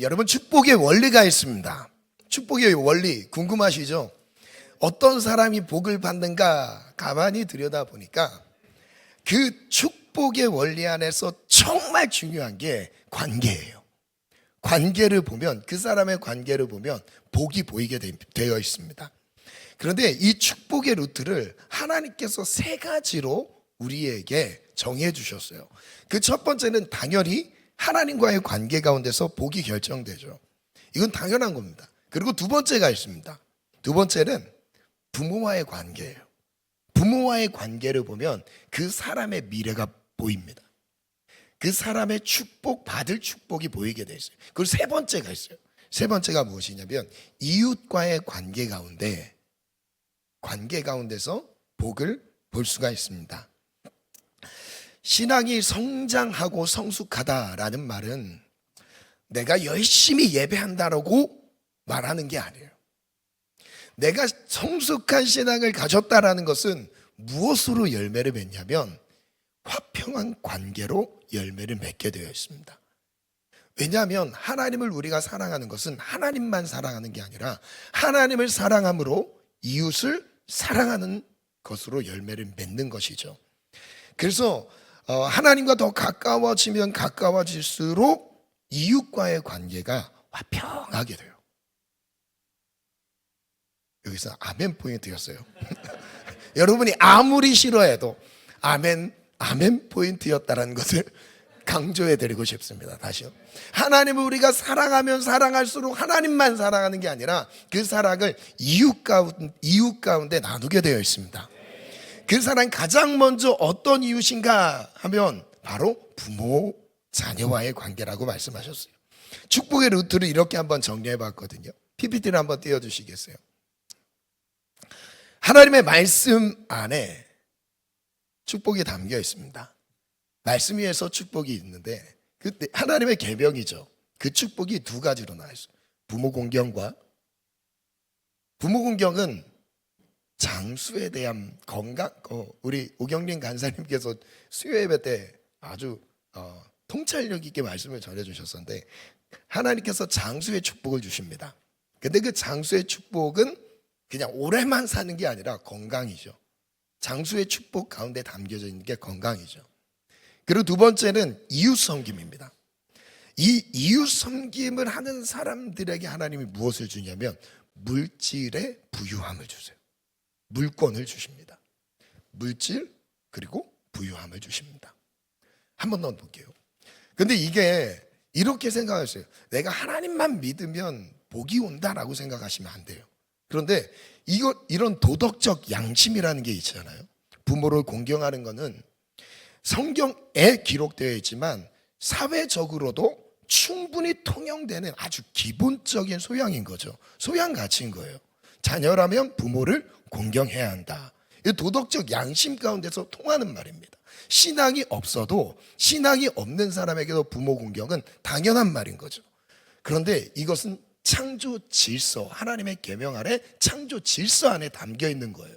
여러분, 축복의 원리가 있습니다. 축복의 원리 궁금하시죠? 어떤 사람이 복을 받는가 가만히 들여다보니까 그 축복의 원리 안에서 정말 중요한 게 관계예요. 관계를 보면, 그 사람의 관계를 보면 복이 보이게 되어 있습니다. 그런데 이 축복의 루트를 하나님께서 세 가지로 우리에게 정해 주셨어요. 그 첫 번째는 당연히 하나님과의 관계 가운데서 복이 결정되죠. 이건 당연한 겁니다. 그리고 두 번째가 있습니다. 두 번째는 부모와의 관계예요. 부모와의 관계를 보면 그 사람의 미래가 보입니다. 그 사람의 축복, 받을 축복이 보이게 돼 있어요. 그리고 세 번째가 있어요. 세 번째가 무엇이냐면 이웃과의 관계 가운데서 복을 볼 수가 있습니다. 신앙이 성장하고 성숙하다라는 말은 내가 열심히 예배한다라고 말하는 게 아니에요. 내가 성숙한 신앙을 가졌다라는 것은 무엇으로 열매를 맺냐면 화평한 관계로 열매를 맺게 되어 있습니다. 왜냐하면 하나님을 우리가 사랑하는 것은 하나님만 사랑하는 게 아니라 하나님을 사랑함으로 이웃을 사랑하는 것으로 열매를 맺는 것이죠. 그래서 하나님과 더 가까워지면 가까워질수록 이웃과의 관계가 화평하게 돼요. 여기서 아멘 포인트였어요. 여러분이 아무리 싫어해도 아멘 포인트였다는 것을 강조해 드리고 싶습니다. 다시요. 하나님을 우리가 사랑하면 사랑할수록 하나님만 사랑하는 게 아니라 그 사랑을 이웃 가운데 나누게 되어 있습니다. 그 사랑 가장 먼저 어떤 이웃인가 하면 바로 부모, 자녀와의 관계라고 말씀하셨어요. 축복의 루트를 이렇게 한번 정리해 봤거든요. PPT를 한번 띄워주시겠어요? 하나님의 말씀 안에 축복이 담겨 있습니다. 말씀 위에서 축복이 있는데 그 하나님의 계명이죠. 그 축복이 두 가지로 나와 있어요. 부모 공경은 장수에 대한 건강. 우리 오경린 간사님께서 수요 예배 때 아주 통찰력 있게 말씀을 전해주셨었는데 하나님께서 장수의 축복을 주십니다. 근데 그 장수의 축복은 그냥 오래만 사는 게 아니라 건강이죠. 장수의 축복 가운데 담겨져 있는 게 건강이죠. 그리고 두 번째는 이웃 섬김입니다. 이 이웃 섬김을 하는 사람들에게 하나님이 무엇을 주냐면 물질의 부유함을 주세요. 물권을 주십니다. 물질 그리고 부유함을 주십니다. 한 번 더 볼게요. 근데 이게 이렇게 생각하세요. 내가 하나님만 믿으면 복이 온다라고 생각하시면 안 돼요. 그런데 이런 도덕적 양심이라는 게 있잖아요. 부모를 공경하는 것은 성경에 기록되어 있지만 사회적으로도 충분히 통용되는 아주 기본적인 소양인 거죠. 소양 가치인 거예요. 자녀라면 부모를 공경해야 한다. 이 도덕적 양심 가운데서 통하는 말입니다. 신앙이 없어도 신앙이 없는 사람에게도 부모 공경은 당연한 말인 거죠. 그런데 이것은 창조 질서, 하나님의 계명 아래 창조 질서 안에 담겨 있는 거예요.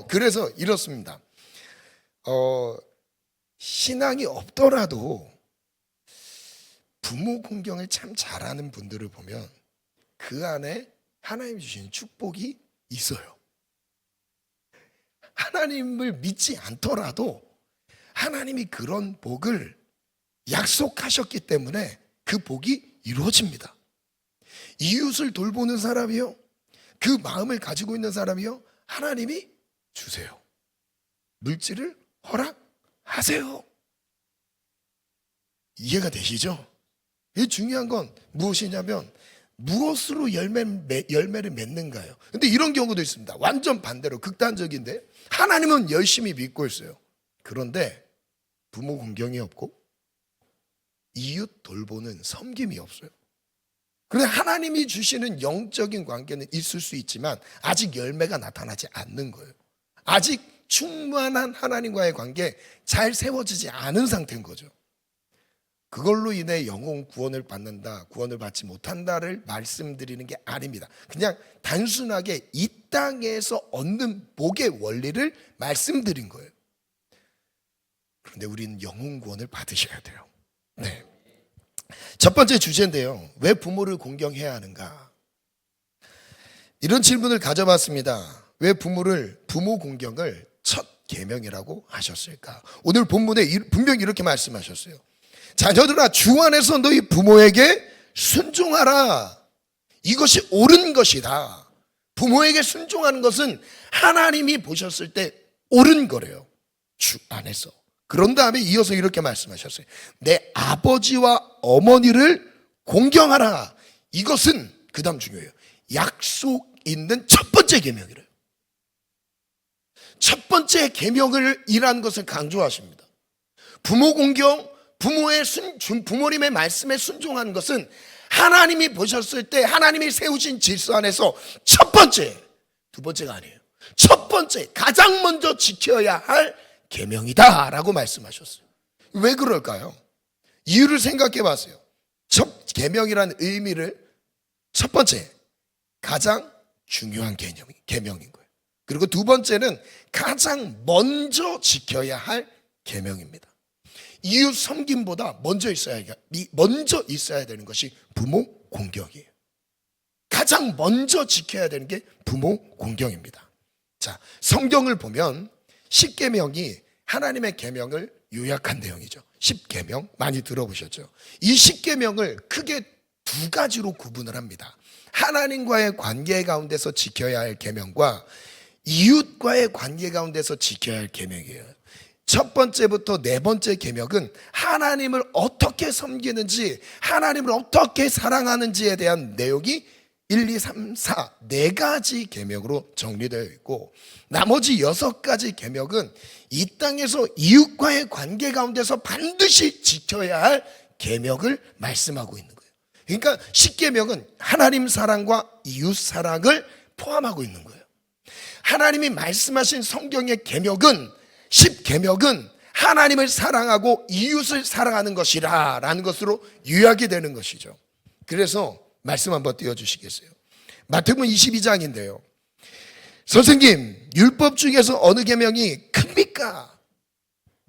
그래서 이렇습니다. 신앙이 없더라도 부모 공경을 참 잘하는 분들을 보면 그 안에 하나님 주신 축복이 있어요. 하나님을 믿지 않더라도 하나님이 그런 복을 약속하셨기 때문에 그 복이 이루어집니다. 이웃을 돌보는 사람이요, 그 마음을 가지고 있는 사람이요, 하나님이 주세요. 물질을 허락하세요. 이해가 되시죠? 이 중요한 건 무엇이냐면 무엇으로 열매를 맺는가요? 근데 이런 경우도 있습니다. 완전 반대로 극단적인데 하나님은 열심히 믿고 있어요. 그런데 부모 공경이 없고 이웃 돌보는 섬김이 없어요. 그런데 하나님이 주시는 영적인 관계는 있을 수 있지만 아직 열매가 나타나지 않는 거예요. 아직 충만한 하나님과의 관계 잘 세워지지 않은 상태인 거죠. 그걸로 인해 영혼 구원을 받는다, 구원을 받지 못한다를 말씀드리는 게 아닙니다. 그냥 단순하게 이 땅에서 얻는 복의 원리를 말씀드린 거예요. 그런데 우리는 영혼 구원을 받으셔야 돼요. 네. 첫 번째 주제인데요. 왜 부모를 공경해야 하는가? 이런 질문을 가져봤습니다. 왜 부모 공경을 첫 계명이라고 하셨을까? 오늘 본문에 분명히 이렇게 말씀하셨어요. 자녀들아, 주 안에서 너희 부모에게 순종하라. 이것이 옳은 것이다. 부모에게 순종하는 것은 하나님이 보셨을 때 옳은 거래요. 주 안에서. 그런 다음에 이어서 이렇게 말씀하셨어요. 내 아버지와 어머니를 공경하라. 이것은 그 다음 중요해요. 약속 있는 첫 번째 계명이래요. 첫 번째 계명을 이라는 것을 강조하십니다. 부모 공경, 부모님의 말씀에 순종하는 것은 하나님이 보셨을 때 하나님이 세우신 질서 안에서 첫 번째, 두 번째가 아니에요. 첫 번째, 가장 먼저 지켜야 할 계명이다라고 말씀하셨어요. 왜 그럴까요? 이유를 생각해 봤어요. 첫 계명이라는 의미를 첫 번째, 가장 중요한 계명인 거예요. 그리고 두 번째는 가장 먼저 지켜야 할 계명입니다. 이웃 섬김보다 먼저 있어야 되는 것이 부모 공경이에요. 가장 먼저 지켜야 되는 게 부모 공경입니다. 자, 성경을 보면 10계명이 하나님의 계명을 요약한 내용이죠. 10계명 많이 들어보셨죠? 이 10계명을 크게 두 가지로 구분을 합니다. 하나님과의 관계 가운데서 지켜야 할 계명과 이웃과의 관계 가운데서 지켜야 할 계명이에요. 첫 번째부터 네 번째 계명은 하나님을 어떻게 섬기는지, 하나님을 어떻게 사랑하는지에 대한 내용이 1, 2, 3, 4 네 가지 계명으로 정리되어 있고, 나머지 6가지 계명은 이 땅에서 이웃과의 관계 가운데서 반드시 지켜야 할 계명을 말씀하고 있는 거예요. 그러니까 10계명은 하나님 사랑과 이웃 사랑을 포함하고 있는 거예요. 하나님이 말씀하신 성경의 계명은 10계명은 하나님을 사랑하고 이웃을 사랑하는 것이라 라는 것으로 요약이 되는 것이죠. 그래서 말씀 한번 띄워주시겠어요? 마태복음 22장인데요. 선생님, 율법 중에서 어느 계명이 큽니까?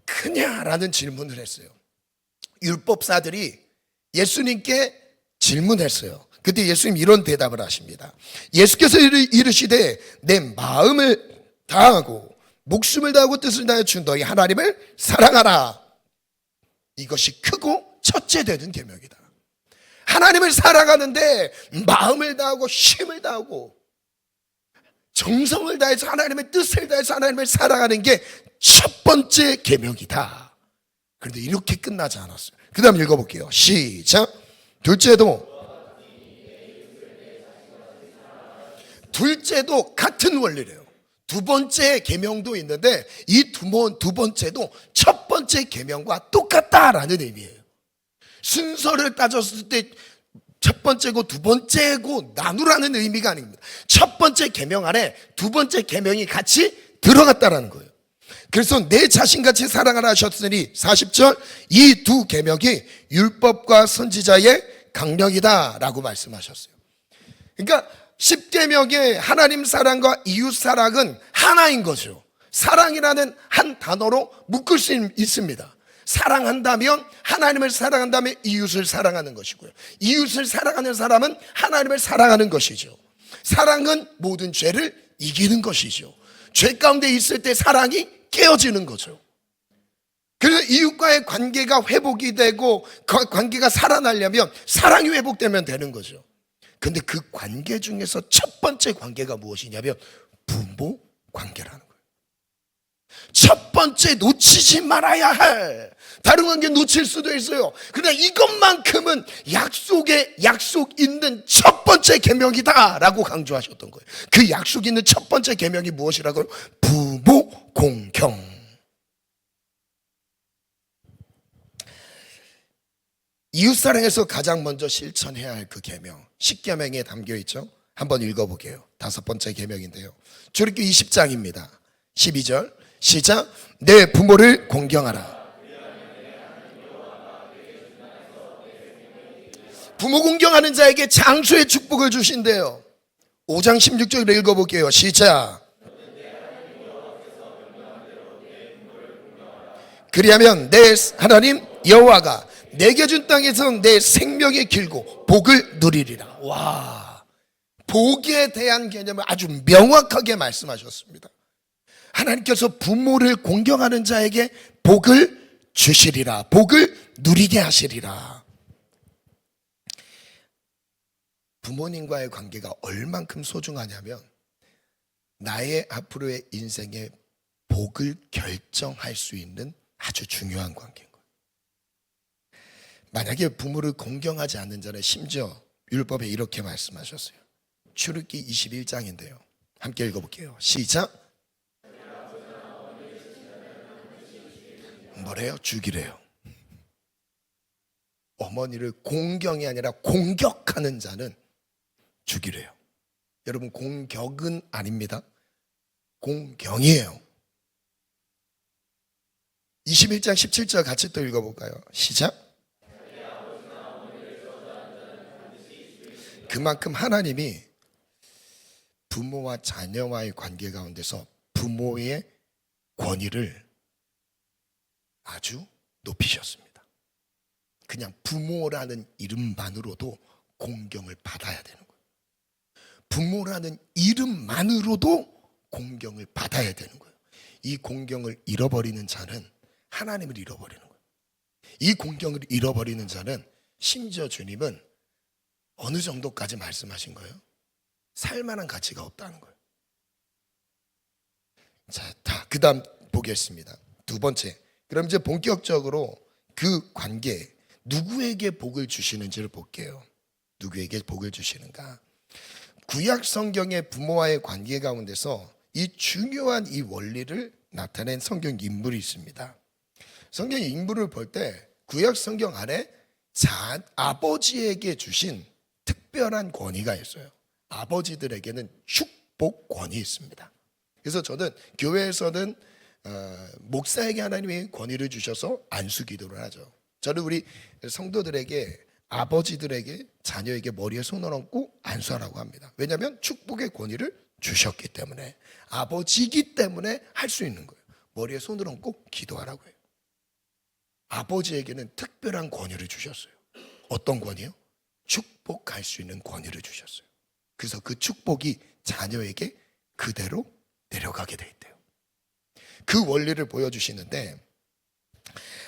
크냐라는 질문을 했어요. 율법사들이 예수님께 질문했어요. 그때 예수님 이런 대답을 하십니다. 예수께서 이르시되 내 마음을 다하고 목숨을 다하고 뜻을 다하여 준 너희 하나님을 사랑하라. 이것이 크고 첫째 되는 계명이다. 하나님을 사랑하는데 마음을 다하고 힘을 다하고 정성을 다해서 하나님의 뜻을 다해서 하나님을 사랑하는 게 첫 번째 계명이다. 그런데 이렇게 끝나지 않았어요. 그 다음 읽어볼게요. 시작. 둘째도 같은 원리래요. 두 번째 계명도 있는데 이 두 번째도 첫 번째 계명과 똑같다라는 의미예요. 순서를 따졌을 때 첫 번째고 두 번째고 나누라는 의미가 아닙니다. 첫 번째 계명 안에 두 번째 계명이 같이 들어갔다라는 거예요. 그래서 내 자신같이 사랑하라 하셨으니 40절 이 두 계명이 율법과 선지자의 강령이다라고 말씀하셨어요. 그러니까 10계명의 하나님 사랑과 이웃 사랑은 하나인 거죠. 사랑이라는 한 단어로 묶을 수 있습니다. 사랑한다면 하나님을 사랑한다면 이웃을 사랑하는 것이고요. 이웃을 사랑하는 사람은 하나님을 사랑하는 것이죠. 사랑은 모든 죄를 이기는 것이죠. 죄 가운데 있을 때 사랑이 깨어지는 거죠. 그래서 이웃과의 관계가 회복이 되고 관계가 살아나려면 사랑이 회복되면 되는 거죠. 근데 그 관계 중에서 첫 번째 관계가 무엇이냐면 부모 관계라는 거예요. 첫 번째 놓치지 말아야 할, 다른 관계 놓칠 수도 있어요. 그러나 이것만큼은 약속 있는 첫 번째 계명이다라고 강조하셨던 거예요. 그 약속 있는 첫 번째 계명이 무엇이라고요? 부모 공경. 이웃사랑에서 가장 먼저 실천해야 할 그 계명 10계명에 담겨 있죠. 한번 읽어볼게요. 5번째 계명인데요. 출애굽기 20장입니다 12절 시작. 내 부모를 공경하라. 부모 공경하는 자에게 장수의 축복을 주신대요. 5장 16절 읽어볼게요. 시작. 그리하면 내 하나님 여호와가 내게 준 땅에서 내 생명이 길고 복을 누리리라. 와, 복에 대한 개념을 아주 명확하게 말씀하셨습니다. 하나님께서 부모를 공경하는 자에게 복을 주시리라. 복을 누리게 하시리라. 부모님과의 관계가 얼만큼 소중하냐면 나의 앞으로의 인생의 복을 결정할 수 있는 아주 중요한 관계인 거예요. 만약에 부모를 공경하지 않는 자는 심지어 율법에 이렇게 말씀하셨어요. 출애굽기 21장인데요. 함께 읽어볼게요. 시작. 뭐래요? 죽이래요. 어머니를 공경이 아니라 공격하는 자는 죽이래요. 여러분, 공격은 아닙니다. 공경이에요. 21장 17절 같이 또 읽어볼까요? 시작. 그만큼 하나님이 부모와 자녀와의 관계 가운데서 부모의 권위를 아주 높이셨습니다. 그냥 부모라는 이름만으로도 공경을 받아야 되는 거예요. 부모라는 이름만으로도 공경을 받아야 되는 거예요. 이 공경을 잃어버리는 자는 하나님을 잃어버리는 거예요. 이 공경을 잃어버리는 자는 심지어 주님은 어느 정도까지 말씀하신 거예요? 살만한 가치가 없다는 거예요. 자, 그 다음 보겠습니다. 두 번째, 그럼 이제 본격적으로 그 관계, 누구에게 복을 주시는지를 볼게요. 누구에게 복을 주시는가? 구약 성경의 부모와의 관계 가운데서 이 중요한 이 원리를 나타낸 성경 인물이 있습니다. 성경 인물을 볼 때 구약 성경 안에 아버지에게 주신 특별한 권위가 있어요. 아버지들에게는 축복권이 있습니다. 그래서 저는 교회에서는 목사에게 하나님이 권위를 주셔서 안수기도를 하죠. 저는 우리 성도들에게, 아버지들에게, 자녀에게 머리에 손을 얹고 안수하라고 합니다. 왜냐하면 축복의 권위를 주셨기 때문에, 아버지이기 때문에 할 수 있는 거예요. 머리에 손을 얹고 기도하라고 해요. 아버지에게는 특별한 권위를 주셨어요. 어떤 권위요? 축복할 수 있는 권위를 주셨어요. 그래서 그 축복이 자녀에게 그대로 내려가게 돼 있대요. 그 원리를 보여주시는데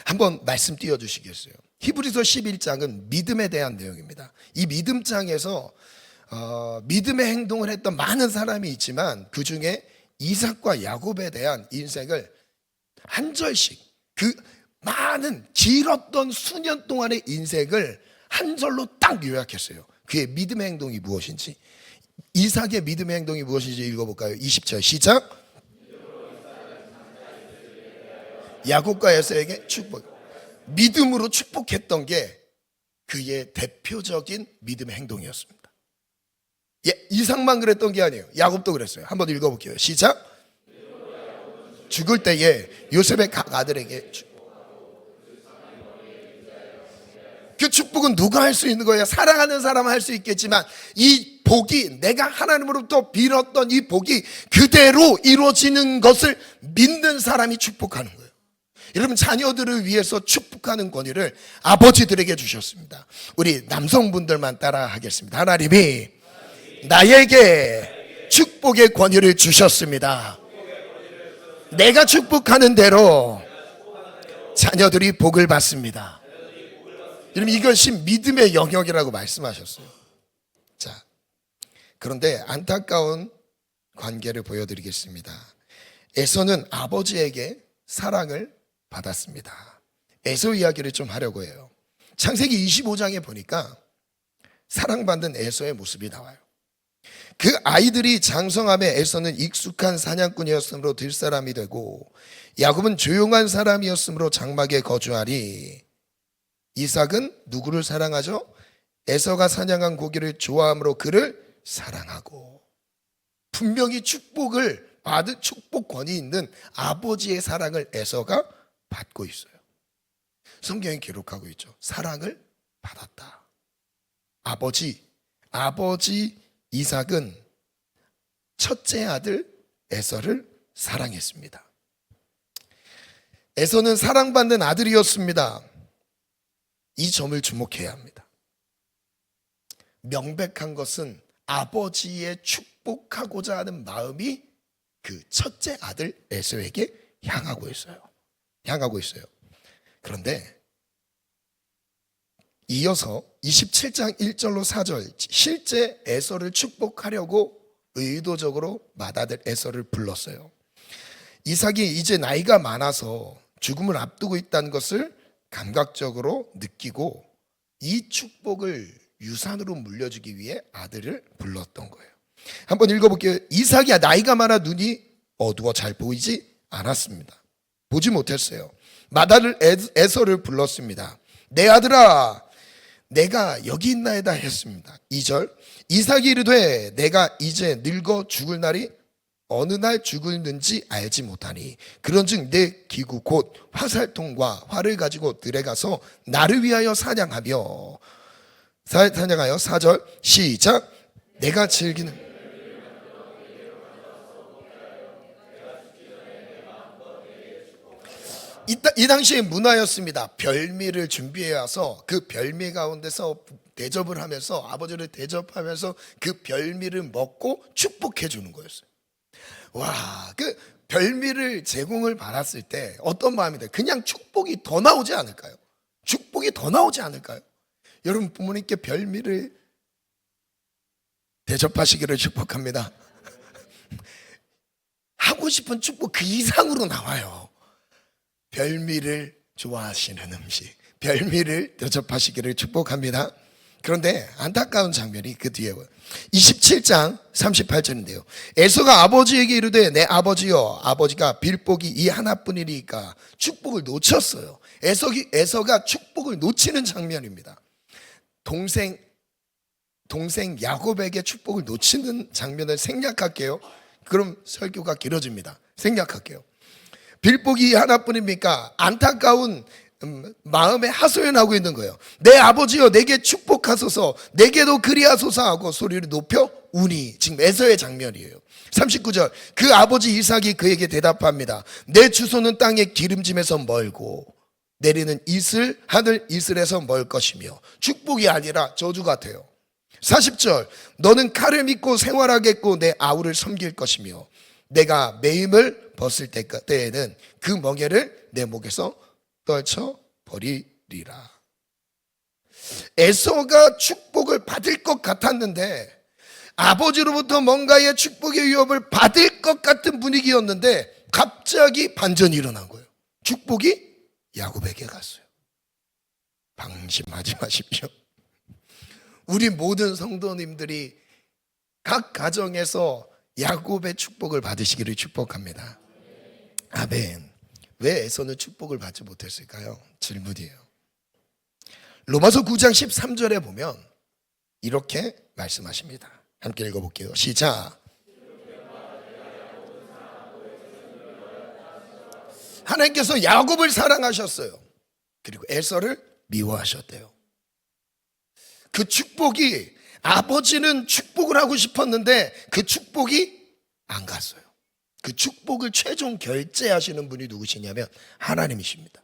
한번 말씀 띄워주시겠어요? 히브리서 11장은 믿음에 대한 내용입니다. 이 믿음장에서 믿음의 행동을 했던 많은 사람이 있지만 그 중에 이삭과 야곱에 대한 인생을 한 절씩, 그 많은 길었던 수년 동안의 인생을 한 절로 딱 요약했어요. 그의 믿음의 행동이 무엇인지, 이삭의 믿음의 행동이 무엇인지 읽어볼까요? 20절 시작. 야곱과 에서에게 축복, 믿음으로 축복했던 게 그의 대표적인 믿음의 행동이었습니다. 이삭만 그랬던 게 아니에요. 야곱도 그랬어요. 한번 읽어볼게요. 시작. 죽을 때에 요셉의 각 아들에게 그 축복은 누가 할 수 있는 거예요? 사랑하는 사람은 할 수 있겠지만 이 복이, 내가 하나님으로부터 빌었던 이 복이 그대로 이루어지는 것을 믿는 사람이 축복하는 거예요. 여러분, 자녀들을 위해서 축복하는 권위를 아버지들에게 주셨습니다. 우리 남성분들만 따라 하겠습니다. 하나님이 나에게 축복의 권위를 주셨습니다. 내가 축복하는 대로 자녀들이 복을 받습니다. 여러분, 이것이 믿음의 영역이라고 말씀하셨어요. 자, 그런데 안타까운 관계를 보여드리겠습니다. 에서는 아버지에게 사랑을 받았습니다. 에서 이야기를 좀 하려고 해요. 창세기 25장에 보니까 사랑받는 에서의 모습이 나와요. 그 아이들이 장성함에 에서는 익숙한 사냥꾼이었으므로 들사람이 되고 야곱은 조용한 사람이었으므로 장막에 거주하리. 이삭은 누구를 사랑하죠? 에서가 사냥한 고기를 좋아함으로 그를 사랑하고. 분명히 축복을 받은 축복권이 있는 아버지의 사랑을 에서가 받고 있어요. 성경이 기록하고 있죠. 사랑을 받았다. 아버지 이삭은 첫째 아들 에서를 사랑했습니다. 에서는 사랑받는 아들이었습니다. 이 점을 주목해야 합니다. 명백한 것은 아버지의 축복하고자 하는 마음이 그 첫째 아들 에서에게 향하고 있어요. 그런데 이어서 27장 1절로 4절, 실제 에서를 축복하려고 의도적으로 맏아들 에서를 불렀어요. 이삭이 이제 나이가 많아서 죽음을 앞두고 있다는 것을 감각적으로 느끼고 이 축복을 유산으로 물려주기 위해 아들을 불렀던 거예요. 한번 읽어볼게요. 이삭이 나이가 많아 눈이 어두워 잘 보이지 않았습니다. 보지 못했어요. 맏아들 에서를 불렀습니다. 내 아들아, 내가 여기 있나이다 했습니다. 2절, 이삭이 이르되 내가 이제 늙어 죽을 날이 어느 날 죽을는지 알지 못하니 그런즉 내 기구 곧 화살통과 활을 가지고 들에 가서 나를 위하여 사냥하며 4절 시작. 내가 즐기는 이 당시의 문화였습니다. 별미를 준비해 와서 그 별미 가운데서 대접을 하면서 아버지를 대접하면서 그 별미를 먹고 축복해 주는 거였어요. 와, 그 별미를 제공을 받았을 때 어떤 마음이 돼요? 그냥 축복이 더 나오지 않을까요? 축복이 더 나오지 않을까요? 여러분 부모님께 별미를 대접하시기를 축복합니다. 하고 싶은 축복 그 이상으로 나와요. 별미를 좋아하시는 음식, 별미를 대접하시기를 축복합니다. 그런데 안타까운 장면이 그 뒤에 27장 38절인데요. 에서가 아버지에게 이르되 내 아버지여, 아버지가 빌복이 이 하나뿐이니까 축복을 놓쳤어요. 에서가 축복을 놓치는 장면입니다. 동생 야곱에게 축복을 놓치는 장면을 생략할게요. 그럼 설교가 길어집니다. 생략할게요. 빌복이 하나뿐입니까? 안타까운 마음에 하소연하고 있는 거예요. 내 아버지여, 내게 축복하소서, 내게도 그리하소서 하고 소리를 높여 우니. 지금 에서의 장면이에요. 39절, 그 아버지 이삭이 그에게 대답합니다. 내 주소는 땅의 기름짐에서 멀고 내리는 이슬, 하늘 이슬에서 멀 것이며. 축복이 아니라 저주 같아요. 40절, 너는 칼을 믿고 생활하겠고 내 아우를 섬길 것이며 내가 매임을 벗을 때에는 그 멍에를 내 목에서 떨쳐버리리라. 에서가 축복을 받을 것 같았는데, 아버지로부터 뭔가의 축복의 위협을 받을 것 같은 분위기였는데 갑자기 반전이 일어난 거예요. 축복이 야곱에게 갔어요. 방심하지 마십시오. 우리 모든 성도님들이 각 가정에서 야곱의 축복을 받으시기를 축복합니다. 아멘. 왜 에서는 축복을 받지 못했을까요? 질문이에요. 로마서 9장 13절에 보면 이렇게 말씀하십니다. 함께 읽어볼게요. 시작. 하나님께서 야곱을 사랑하셨어요. 그리고 에서를 미워하셨대요. 그 축복이, 아버지는 축복을 하고 싶었는데 그 축복이 안 갔어요. 그 축복을 최종 결제하시는 분이 누구시냐면 하나님이십니다.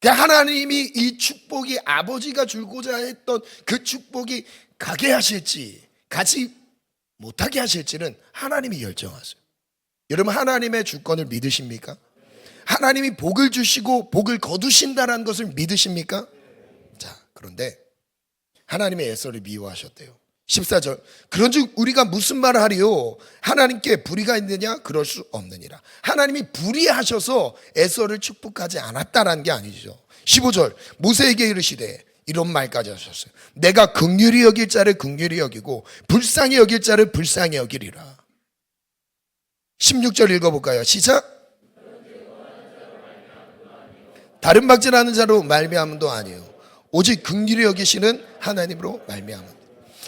하나님이 이 축복이, 아버지가 주고자 했던 그 축복이 가게 하실지 가지 못하게 하실지는 하나님이 결정하세요. 여러분, 하나님의 주권을 믿으십니까? 하나님이 복을 주시고 복을 거두신다는 것을 믿으십니까? 자, 그런데 하나님의 에서를 미워하셨대요. 14절, 그런즉 우리가 무슨 말을 하리요? 하나님께 불의가 있느냐? 그럴 수 없느니라. 하나님이 불의하셔서 에서를 축복하지 않았다라는 게 아니죠. 15절, 모세에게 이르시되 이런 말까지 하셨어요. 내가 긍휼히 여길 자를 긍휼히 여기고 불쌍히 여길 자를 불쌍히 여기리라. 16절 읽어볼까요? 시작. 다른 박질하는 자로 말미암음도 아니에요. 오직 긍휼히 여기시는 하나님으로 말미암음.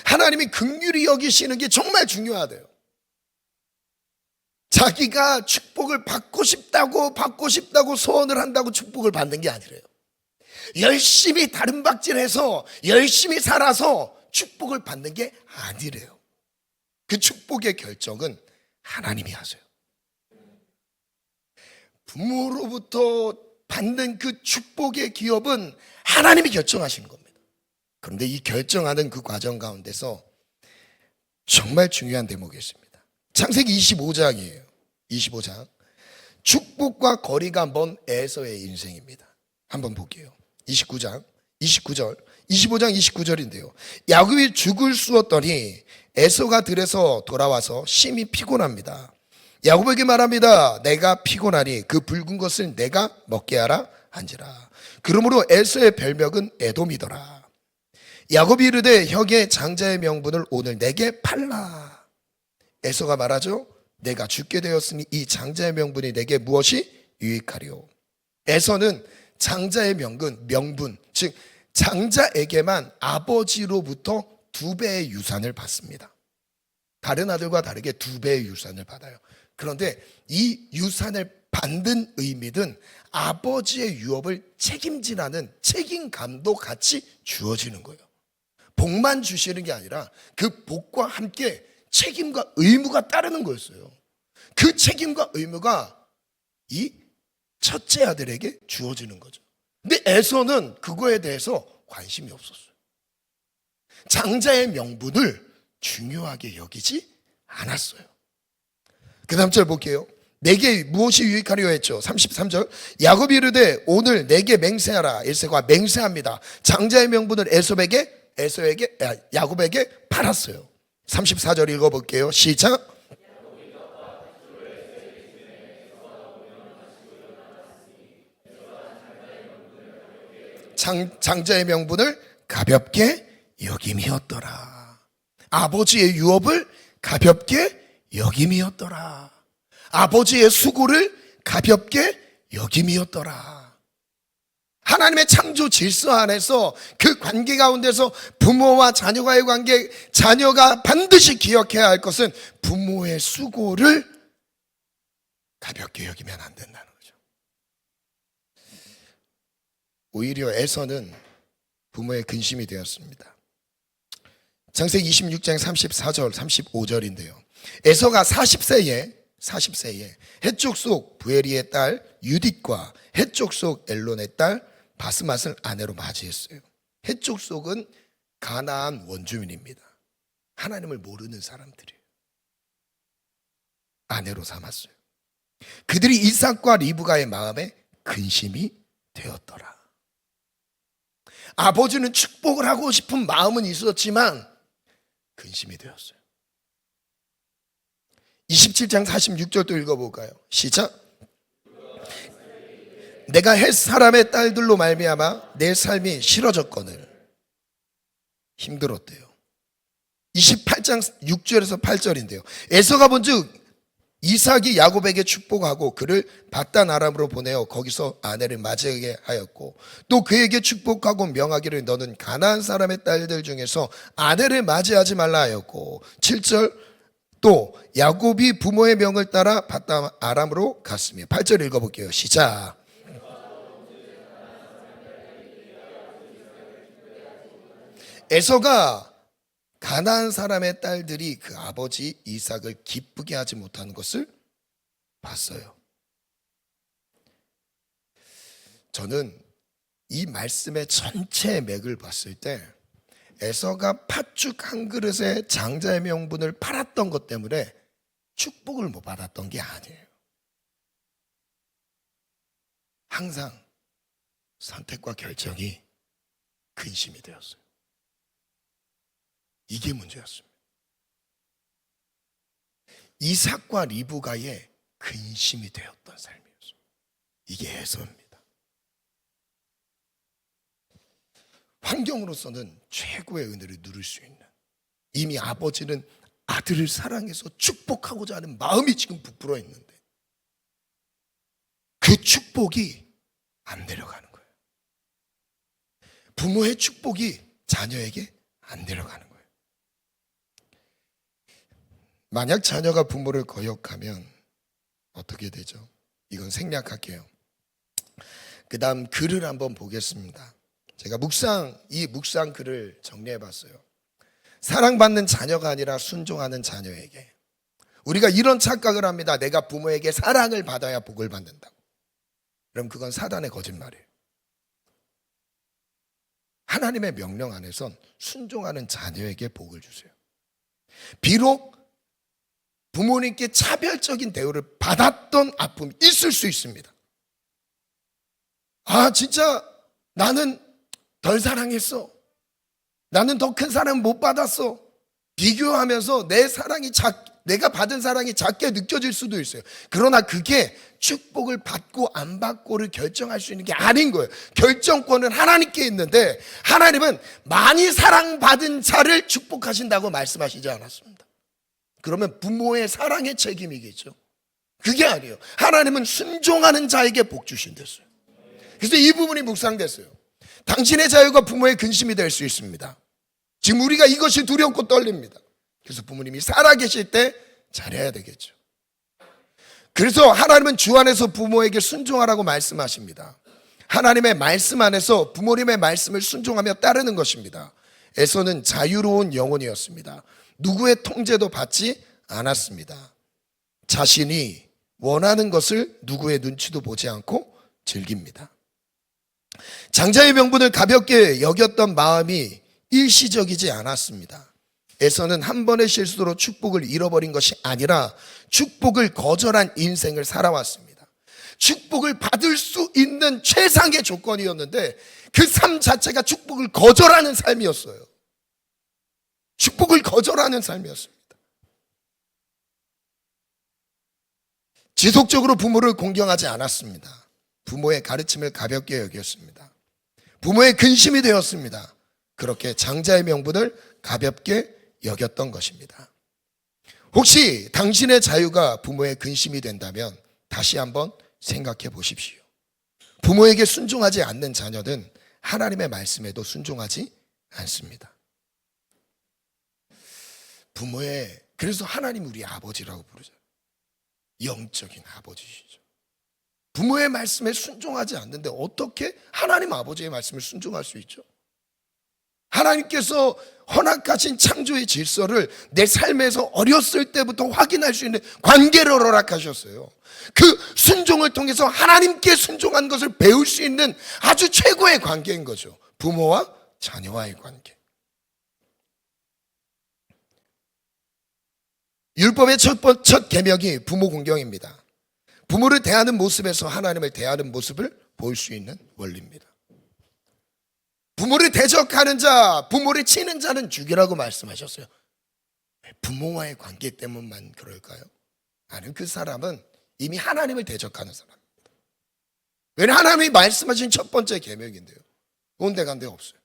하나님이 긍휼히 여기시는 게 정말 중요하대요. 자기가 축복을 받고 싶다고 소원을 한다고 축복을 받는 게 아니래요. 열심히 다른 박질해서 열심히 살아서 축복을 받는 게 아니래요. 그 축복의 결정은 하나님이 하세요. 부모로부터 받는 그 축복의 기업은 하나님이 결정하시는 겁니다. 그런데 이 결정하는 그 과정 가운데서 정말 중요한 대목이 있습니다. 창세기 25장이에요. 25장. 축복과 거리가 먼 에서의 인생입니다. 한번 볼게요. 29장 29절 25장 29절인데요. 야곱이 죽을 쑤었더니 에서가 들에서 돌아와서 심히 피곤합니다. 야곱에게 말합니다. 내가 피곤하니 그 붉은 것을 내가 먹게 하라 한지라. 그러므로 에서의 별명은 에돔이더라. 야곱이 이르되 혁의 장자의 명분을 오늘 내게 팔라. 에서가 말하죠. 내가 죽게 되었으니 이 장자의 명분이 내게 무엇이 유익하리요. 에서는 장자의 명분, 즉 장자에게만 아버지로부터 2배의 유산을 받습니다. 다른 아들과 다르게 2배의 유산을 받아요. 그런데 이 유산을 받는 의미는 아버지의 유업을 책임지라는 책임감도 같이 주어지는 거예요. 복만 주시는 게 아니라 그 복과 함께 책임과 의무가 따르는 거였어요. 그 책임과 의무가 이 첫째 아들에게 주어지는 거죠. 근데 에서는 그거에 대해서 관심이 없었어요. 장자의 명분을 중요하게 여기지 않았어요. 그 다음 절 볼게요. 내게 무엇이 유익하리요 했죠. 33절. 야곱이 이르되 오늘 내게 맹세하라. 에서가 맹세합니다. 장자의 명분을 야곱에게 팔았어요. 34절 읽어볼게요. 시작. 장자의 명분을 가볍게 여김이었더라. 아버지의 유업을 가볍게 여김이었더라. 아버지의 수고를 가볍게 여김이었더라. 하나님의 창조 질서 안에서 그 관계 가운데서 부모와 자녀와의 관계, 자녀가 반드시 기억해야 할 것은 부모의 수고를 가볍게 여기면 안 된다는 거죠. 오히려 에서는 부모의 근심이 되었습니다. 창세기 26장 34절 35절인데요. 에서가 40세에 해쪽 속 부에리의 딸 유딧과 해쪽 속 엘론의 딸 바스맛을 아내로 맞이했어요. 해쪽 속은 가나안 원주민입니다. 하나님을 모르는 사람들이에요. 아내로 삼았어요. 그들이 이삭과 리브가의 마음에 근심이 되었더라. 아버지는 축복을 하고 싶은 마음은 있었지만 근심이 되었어요. 27장 46절도 읽어볼까요? 시작. 내가 헷 사람의 딸들로 말미암아 내 삶이 싫어졌거늘. 힘들었대요. 28장 6절에서 8절인데요. 에서가 본즉 이삭이 야곱에게 축복하고 그를 바단 아람으로 보내어 거기서 아내를 맞이하게 하였고 또 그에게 축복하고 명하기를 너는 가나안 사람의 딸들 중에서 아내를 맞이하지 말라 하였고 7절 또 야곱이 부모의 명을 따라 바단 아람으로 갔으며 8절 읽어볼게요. 시작. 에서가 가나안 사람의 딸들이 그 아버지 이삭을 기쁘게 하지 못하는 것을 봤어요. 저는 이 말씀의 전체 맥을 봤을 때 에서가 팥죽 한 그릇에 장자의 명분을 팔았던 것 때문에 축복을 못 받았던 게 아니에요. 항상 선택과 결정이 근심이 되었어요. 이게 문제였습니다. 이삭과 리브가의 근심이 되었던 삶이었어요. 이게 에서입니다. 환경으로서는 최고의 은혜를 누릴 수 있는, 이미 아버지는 아들을 사랑해서 축복하고자 하는 마음이 지금 부풀어 있는데 그 축복이 안 내려가는 거예요. 부모의 축복이 자녀에게 안 내려가는 거예요. 만약 자녀가 부모를 거역하면 어떻게 되죠? 이건 생략할게요. 그 다음 글을 한번 보겠습니다. 제가 이 묵상 글을 정리해 봤어요. 사랑받는 자녀가 아니라 순종하는 자녀에게. 우리가 이런 착각을 합니다. 내가 부모에게 사랑을 받아야 복을 받는다고. 그럼 그건 사단의 거짓말이에요. 하나님의 명령 안에선 순종하는 자녀에게 복을 주세요. 비록 부모님께 차별적인 대우를 받았던 아픔이 있을 수 있습니다. 진짜 나는 덜 사랑했어. 나는 더 큰 사랑 못 받았어. 비교하면서 내가 받은 사랑이 작게 느껴질 수도 있어요. 그러나 그게 축복을 받고 안 받고를 결정할 수 있는 게 아닌 거예요. 결정권은 하나님께 있는데 하나님은 많이 사랑받은 자를 축복하신다고 말씀하시지 않았습니다. 그러면 부모의 사랑의 책임이겠죠. 그게 아니에요. 하나님은 순종하는 자에게 복 주신댔어요. 그래서 이 부분이 묵상됐어요. 당신의 자유가 부모의 근심이 될 수 있습니다. 지금 우리가 이것이 두렵고 떨립니다. 그래서 부모님이 살아계실 때 잘해야 되겠죠. 그래서 하나님은 주 안에서 부모에게 순종하라고 말씀하십니다. 하나님의 말씀 안에서 부모님의 말씀을 순종하며 따르는 것입니다. 에서는 자유로운 영혼이었습니다. 누구의 통제도 받지 않았습니다. 자신이 원하는 것을 누구의 눈치도 보지 않고 즐깁니다. 장자의 명분을 가볍게 여겼던 마음이 일시적이지 않았습니다. 에서는 한 번의 실수로 축복을 잃어버린 것이 아니라 축복을 거절한 인생을 살아왔습니다. 축복을 받을 수 있는 최상의 조건이었는데 그 삶 자체가 축복을 거절하는 삶이었어요. 축복을 거절하는 삶이었습니다. 지속적으로 부모를 공경하지 않았습니다. 부모의 가르침을 가볍게 여겼습니다. 부모의 근심이 되었습니다. 그렇게 장자의 명분을 가볍게 여겼던 것입니다. 혹시 당신의 자유가 부모의 근심이 된다면 다시 한번 생각해 보십시오. 부모에게 순종하지 않는 자녀는 하나님의 말씀에도 순종하지 않습니다. 그래서 하나님 우리 아버지라고 부르죠. 영적인 아버지시죠. 부모의 말씀에 순종하지 않는데 어떻게 하나님 아버지의 말씀을 순종할 수 있죠? 하나님께서 허락하신 창조의 질서를 내 삶에서 어렸을 때부터 확인할 수 있는 관계를 허락하셨어요. 그 순종을 통해서 하나님께 순종한 것을 배울 수 있는 아주 최고의 관계인 거죠. 부모와 자녀와의 관계. 율법의 첫 계명이 부모 공경입니다. 부모를 대하는 모습에서 하나님을 대하는 모습을 볼 수 있는 원리입니다. 부모를 대적하는 자, 부모를 치는 자는 죽이라고 말씀하셨어요. 부모와의 관계 때문만 그럴까요? 아니, 그 사람은 이미 하나님을 대적하는 사람입니다. 왜냐하면 하나님이 말씀하신 첫 번째 계명인데요. 온데간데 없어요.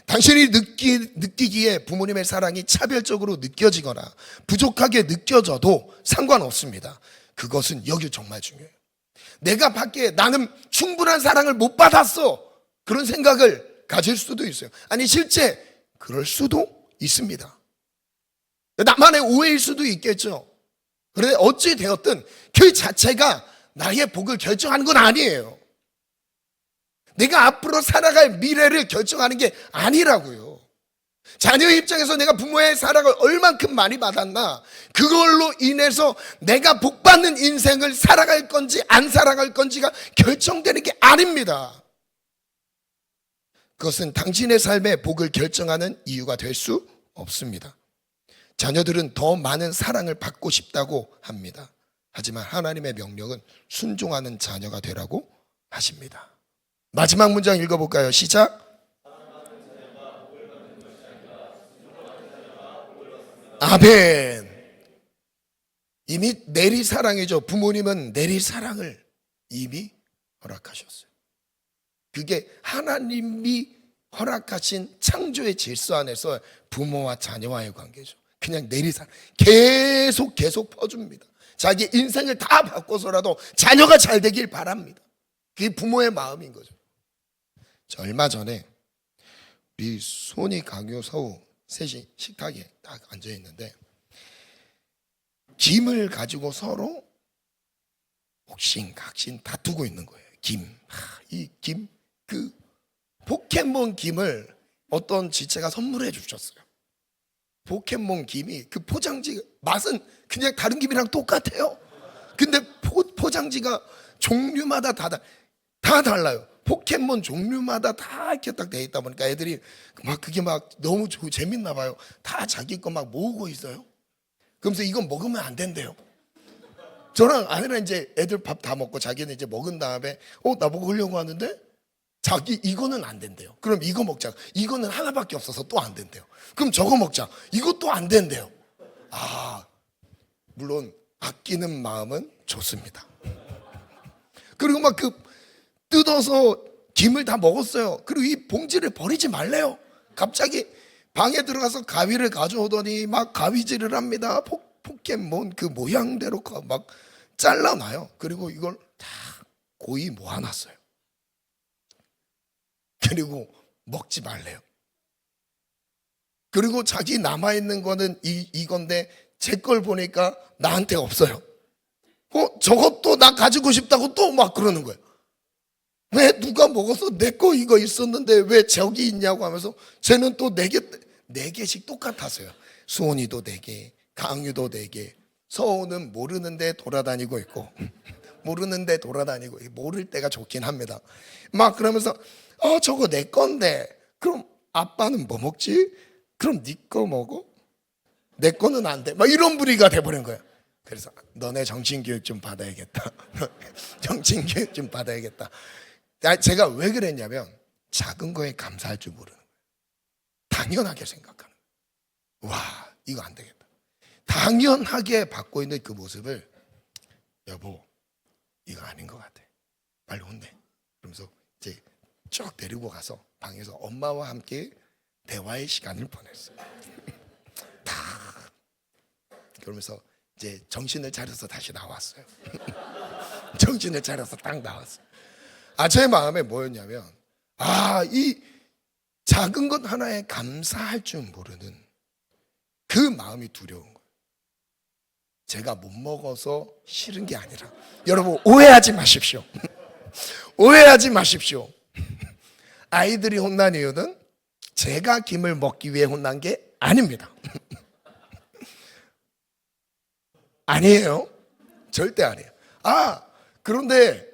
당신이 느끼기에 부모님의 사랑이 차별적으로 느껴지거나 부족하게 느껴져도 상관없습니다. 그것은 여기 정말 중요해요. 내가 밖에 나는 충분한 사랑을 못 받았어. 그런 생각을 가질 수도 있어요. 아니, 실제 그럴 수도 있습니다. 나만의 오해일 수도 있겠죠. 그런데 어찌 되었든 그 자체가 나의 복을 결정하는 건 아니에요. 내가 앞으로 살아갈 미래를 결정하는 게 아니라고요. 자녀의 입장에서 내가 부모의 사랑을 얼만큼 많이 받았나, 그걸로 인해서 내가 복받는 인생을 살아갈 건지 안 살아갈 건지가 결정되는 게 아닙니다. 그것은 당신의 삶의 복을 결정하는 이유가 될 수 없습니다. 자녀들은 더 많은 사랑을 받고 싶다고 합니다. 하지만 하나님의 명령은 순종하는 자녀가 되라고 하십니다. 마지막 문장 읽어볼까요? 시작. 아멘. 이미 내릴 사랑이죠. 부모님은 내릴 사랑을 이미 허락하셨어요. 그게 하나님이 허락하신 창조의 질서 안에서 부모와 자녀와의 관계죠. 그냥 내릴 사랑 계속 퍼줍니다. 자기 인생을 다 바꿔서라도 자녀가 잘 되길 바랍니다. 그게 부모의 마음인 거죠. 저 얼마 전에 우리 손이 강요 서우 셋이 식탁에 딱 앉아 있는데 김을 가지고 서로 옥신각신 다투고 있는 거예요. 이 김, 그 포켓몬 김을 어떤 지체가 선물해 주셨어요. 포켓몬 김이 그 포장지 맛은 그냥 다른 김이랑 똑같아요. 근데 포장지가 종류마다 다 달라요. 포켓몬 종류마다 다 이렇게 딱 돼 있다 보니까 애들이 막 그게 막 너무 재밌나 봐요. 다 자기 거 막 모으고 있어요. 그러면서 이건 먹으면 안 된대요. 저랑 아내랑 이제 애들 밥 다 먹고 자기는 이제 먹은 다음에 나 먹으려고 하는데 자기 이거는 안 된대요. 그럼 이거 먹자. 이거는 하나밖에 없어서 또 안 된대요. 그럼 저거 먹자. 이것도 안 된대요. 물론 아끼는 마음은 좋습니다. 그리고 막 그 뜯어서 김을 다 먹었어요. 그리고 이 봉지를 버리지 말래요. 갑자기 방에 들어가서 가위를 가져오더니 막 가위질을 합니다. 포켓몬 그 모양대로 막 잘라놔요. 그리고 이걸 다 고이 모아놨어요. 그리고 먹지 말래요. 그리고 자기 남아있는 거는 이건데 제 걸 보니까 나한테 없어요. 저것도 나 가지고 싶다고 또 막 그러는 거예요. 왜 누가 먹어서 내 거 이거 있었는데 왜 저기 있냐고 하면서 쟤는 또 네 개씩 똑같았어요. 수원이도 4개, 강유도 4개, 서우는 모르는데 돌아다니고 있고 모르는데 돌아다니고 모를 때가 좋긴 합니다. 막 그러면서 저거 내 건데 그럼 아빠는 뭐 먹지? 그럼 네 거 먹어? 내 거는 안 돼. 막 이런 분위기가 돼버린 거예요. 그래서 너네 정신교육 좀 받아야겠다. 정신교육 좀 받아야겠다. 제가 왜 그랬냐면 작은 거에 감사할 줄 모르는 거예요. 당연하게 생각하는 거예요. 와, 이거 안 되겠다. 당연하게 받고 있는 그 모습을 여보, 이거 아닌 것 같아. 빨리 혼내. 그러면서 이제 쭉 데리고 가서 방에서 엄마와 함께 대화의 시간을 보냈어요. 그러면서 이제 정신을 차려서 다시 나왔어요. 정신을 차려서 딱 나왔어요. 제 마음에 뭐였냐면 이 작은 것 하나에 감사할 줄 모르는 그 마음이 두려운 거예요. 제가 못 먹어서 싫은 게 아니라, 여러분 오해하지 마십시오. 오해하지 마십시오. 아이들이 혼난 이유는 제가 김을 먹기 위해 혼난 게 아닙니다. 아니에요. 절대 아니에요. 그런데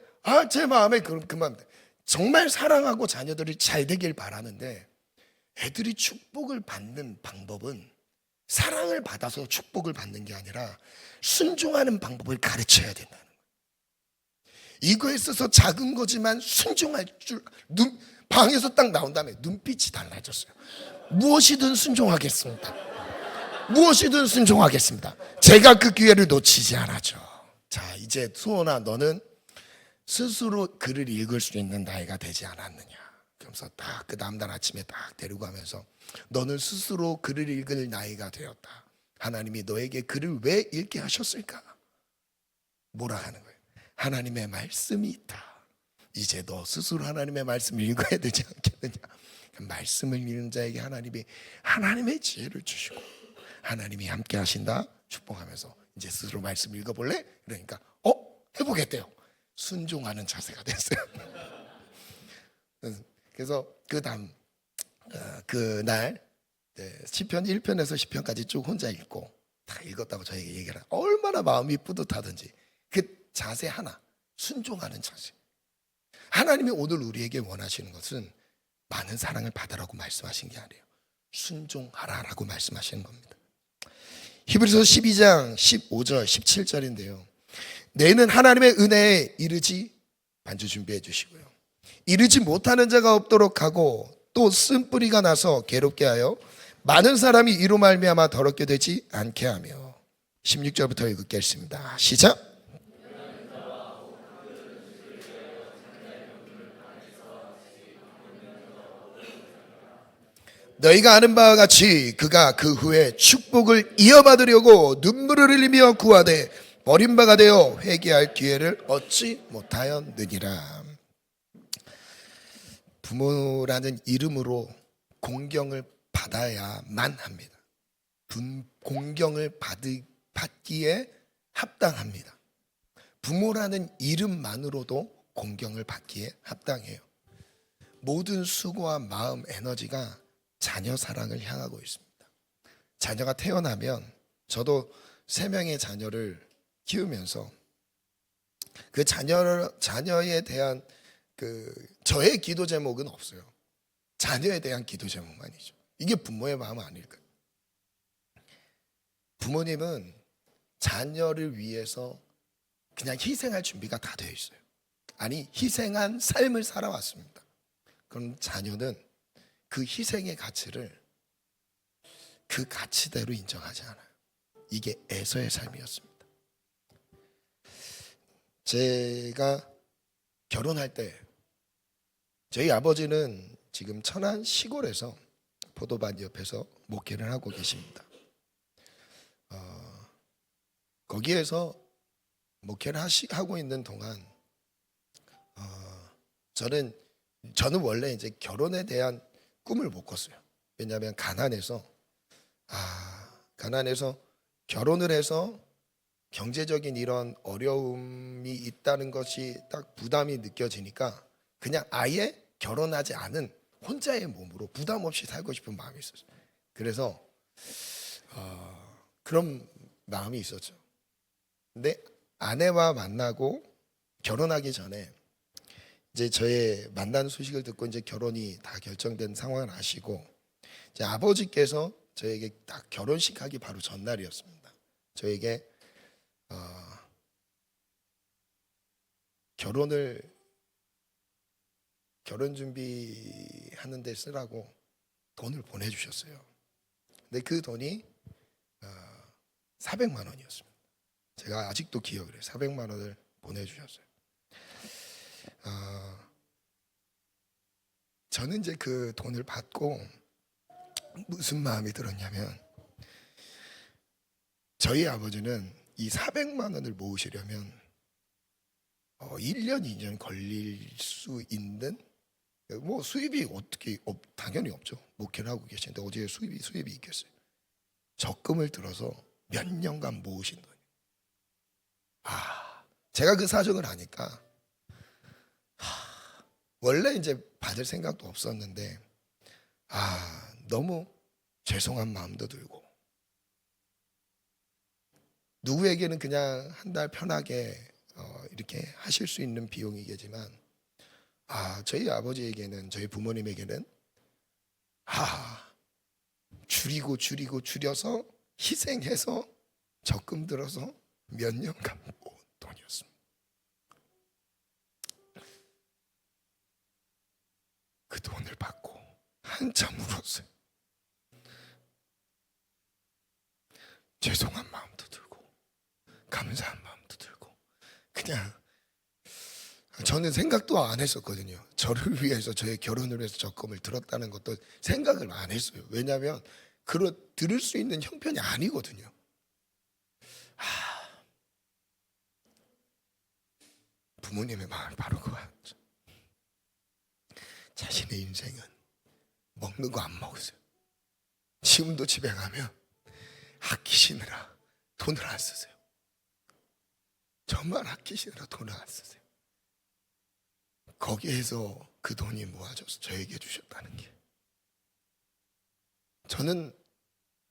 제 마음에 그만 정말 사랑하고 자녀들이 잘 되길 바라는데 애들이 축복을 받는 방법은 사랑을 받아서 축복을 받는 게 아니라 순종하는 방법을 가르쳐야 된다는 거예요. 이거에 있어서 작은 거지만 순종할 줄 방에서 딱 나온 다음에 눈빛이 달라졌어요. 무엇이든 순종하겠습니다. 무엇이든 순종하겠습니다. 제가 그 기회를 놓치지 않았죠. 자, 이제 수원아, 너는 스스로 글을 읽을 수 있는 나이가 되지 않았느냐. 그러면서 딱 그 다음날 아침에 딱 데리고 가면서 너는 스스로 글을 읽을 나이가 되었다. 하나님이 너에게 글을 왜 읽게 하셨을까? 뭐라 하는 거예요? 하나님의 말씀이 있다. 이제 너 스스로 하나님의 말씀을 읽어야 되지 않겠느냐. 말씀을 읽는 자에게 하나님의 지혜를 주시고 하나님이 함께 하신다 축복하면서 이제 스스로 말씀 읽어볼래? 그러니까 해보겠대요. 순종하는 자세가 됐어요. 그래서 그 다음 그날 시편 1편에서 10편까지 쭉 혼자 읽고 다 읽었다고 저에게 얘기를 해요. 얼마나 마음이 뿌듯하든지 그 자세 하나, 순종하는 자세. 하나님이 오늘 우리에게 원하시는 것은 많은 사랑을 받으라고 말씀하신 게 아니에요. 순종하라라고 말씀하시는 겁니다. 히브리서 12장 15절 17절인데요 너희는 하나님의 은혜에 이르지, 반주 준비해 주시고요, 이르지 못하는 자가 없도록 하고 또 쓴뿌리가 나서 괴롭게 하여 많은 사람이 이로 말미암아 더럽게 되지 않게 하며. 16절부터 읽겠습니다. 시작. 너희가 아는 바와 같이 그가 그 후에 축복을 이어받으려고 눈물을 흘리며 구하되 버림바가 되어 회개할 기회를 얻지 못하였느니라. 부모라는 이름으로 공경을 받아야만 합니다. 공경을 받기에 합당합니다. 부모라는 이름만으로도 공경을 받기에 합당해요. 모든 수고와 마음, 에너지가 자녀 사랑을 향하고 있습니다. 자녀가 태어나면 저도 3명의 자녀를 키우면서 그 자녀에 대한 그 저의 기도 제목은 없어요. 자녀에 대한 기도 제목만이죠. 이게 부모의 마음 아닐까요? 부모님은 자녀를 위해서 그냥 희생할 준비가 다 되어 있어요. 아니, 희생한 삶을 살아왔습니다. 그럼 자녀는 그 희생의 가치를 그 가치대로 인정하지 않아요. 이게 에서의 삶이었습니다. 제가 결혼할 때 저희 아버지는 지금 천안 시골에서 포도밭 옆에서 목회를 하고 계십니다. 거기에서 목회를 하고 있는 동안 저는 원래 이제 결혼에 대한 꿈을 못 꿨어요. 왜냐하면 가난해서 결혼을 해서 경제적인 이런 어려움이 있다는 것이 딱 부담이 느껴지니까 그냥 아예 결혼하지 않은 혼자의 몸으로 부담 없이 살고 싶은 마음이 있었어요. 그래서 그런 마음이 있었죠. 근데 아내와 만나고 결혼하기 전에 이제 저의 만난 소식을 듣고 이제 결혼이 다 결정된 상황을 아시고 이제 아버지께서 저에게 딱 결혼식 하기 바로 전날이었습니다. 저에게 결혼 준비하는 데 쓰라고 돈을 보내주셨어요. 근데 그 돈이 400만 원이었습니다. 제가 아직도 기억을 해요. 400만 원을 보내주셨어요. 저는 이제 그 돈을 받고 무슨 마음이 들었냐면 저희 아버지는 이 400만 원을 모으시려면 1년, 2년 걸릴 수 있는 뭐 수입이 어떻게 당연히 없죠. 목회를 하고 계신데 어디에 수입이 있겠어요. 적금을 들어서 몇 년간 모으신 돈이에요. 제가 그 사정을 아니까 원래 이제 받을 생각도 없었는데 너무 죄송한 마음도 들고 누구에게는 그냥 한 달 편하게 이렇게 하실 수 있는 비용이겠지만 저희 아버지에게는 저희 부모님에게는 줄여서 희생해서 적금 들어서 몇 년간 모은 돈이었습니다. 그 돈을 받고 한참 울었어요. 죄송한 마음도 들고 감사한 마음도 들고 그냥 저는 생각도 안 했었거든요. 저를 위해서 저의 결혼을 위해서 적금을 들었다는 것도 생각을 안 했어요. 왜냐하면 들을 수 있는 형편이 아니거든요. 부모님의 마음이 바로 그거였죠. 자신의 인생은 먹는 거 안 먹으세요. 지금도 집에 가면 아끼시느라 돈을 안 쓰세요. 정말 아끼시느라 돈을 안 쓰세요. 거기에서 그 돈이 모아져서 저에게 주셨다는 게 저는